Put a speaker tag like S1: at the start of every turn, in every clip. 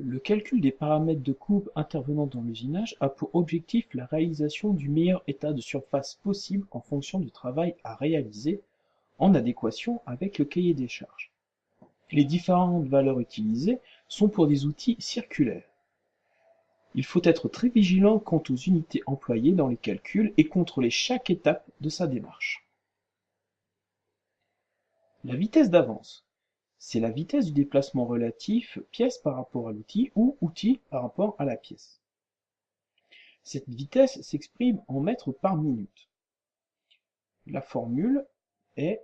S1: Le calcul des paramètres de coupe intervenant dans l'usinage a pour objectif la réalisation du meilleur état de surface possible en fonction du travail à réaliser, en adéquation avec le cahier des charges. Les différentes valeurs utilisées sont pour des outils circulaires. Il faut être très vigilant quant aux unités employées dans les calculs et contrôler chaque étape de sa démarche. La vitesse d'avance. C'est la vitesse du déplacement relatif pièce par rapport à l'outil ou outil par rapport à la pièce. Cette vitesse s'exprime en mètres par minute. La formule est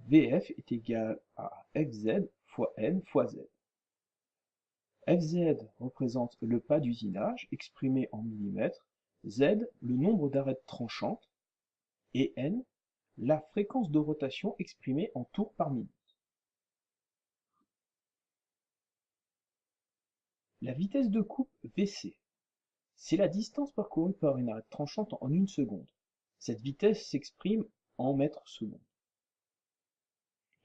S1: Vf est égal à Fz fois N fois Z. Fz représente le pas d'usinage exprimé en millimètres, Z le nombre d'arêtes tranchantes et N la fréquence de rotation exprimée en tours par minute. La vitesse de coupe Vc, c'est la distance parcourue par une arête tranchante en 1 seconde. Cette vitesse s'exprime en mètres secondes.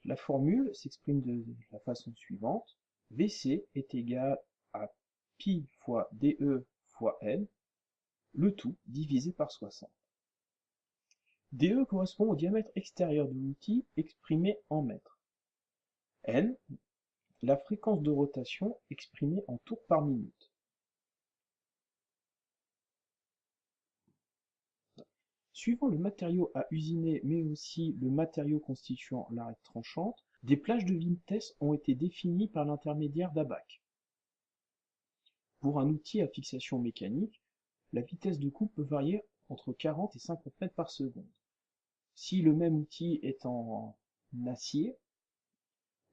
S1: La formule s'exprime de la façon suivante. Vc est égal à pi fois dE fois N, le tout divisé par 60. dE correspond au diamètre extérieur de l'outil exprimé en mètres. N, la fréquence de rotation exprimée en tours par minute. Suivant le matériau à usiner mais aussi le matériau constituant l'arête tranchante, des plages de vitesse ont été définies par l'intermédiaire d'ABAC. Pour un outil à fixation mécanique, la vitesse de coupe peut varier entre 40 et 50 mètres par seconde. Si le même outil est en acier,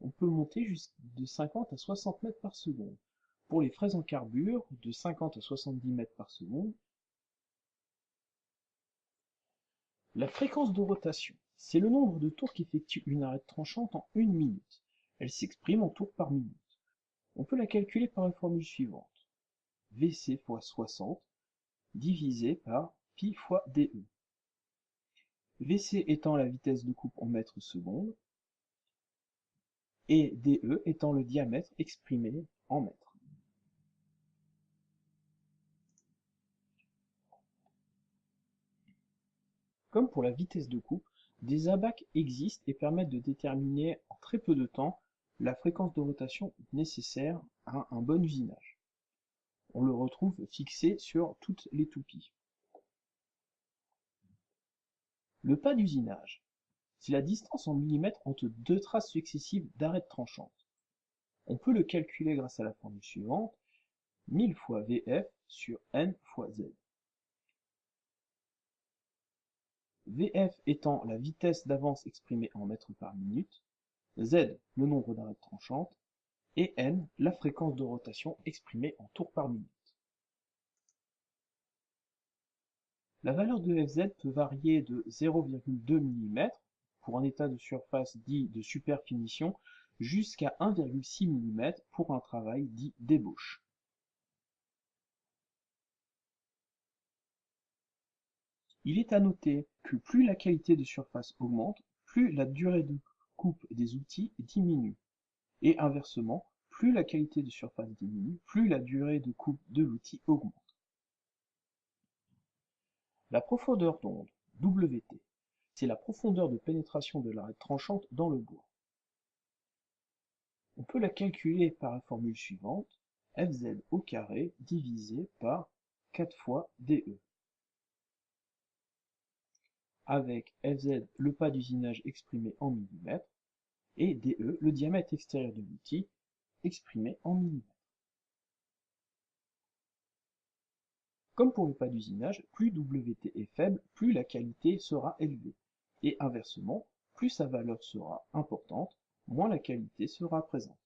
S1: on peut monter de 50 à 60 mètres par seconde. Pour les fraises en carbure, de 50 à 70 mètres par seconde. La fréquence de rotation, c'est le nombre de tours qu'effectue une arête tranchante en 1 minute. Elle s'exprime en tours par minute. On peut la calculer par la formule suivante. Vc fois 60 divisé par pi fois dE. Vc étant la vitesse de coupe en mètres secondes et dE étant le diamètre exprimé en mètres. Comme pour la vitesse de coupe, des ABAC existent et permettent de déterminer en très peu de temps la fréquence de rotation nécessaire à un bon usinage. On le retrouve fixé sur toutes les toupies. Le pas d'usinage, c'est la distance en millimètres entre deux traces successives d'arêtes tranchantes. On peut le calculer grâce à la formule suivante, 1000 fois Vf sur N fois Z. Vf étant la vitesse d'avance exprimée en mètres par minute, Z le nombre d'arêtes tranchantes, et N la fréquence de rotation exprimée en tours par minute. La valeur de Fz peut varier de 0,2 mm pour un état de surface dit de superfinition jusqu'à 1,6 mm pour un travail dit d'ébauche. Il est à noter que plus la qualité de surface augmente, plus la durée de coupe des outils diminue. Et inversement, plus la qualité de surface diminue, plus la durée de coupe de l'outil augmente. La profondeur d'onde, Wt, c'est la profondeur de pénétration de l'arête tranchante dans le bois. On peut la calculer par la formule suivante, Fz au carré divisé par 4 fois dE. Avec Fz le pas d'usinage exprimé en millimètres et dE le diamètre extérieur de l'outil exprimé en millimètres. Comme pour le pas d'usinage, plus Wt est faible, plus la qualité sera élevée. Et inversement, plus sa valeur sera importante, moins la qualité sera présente.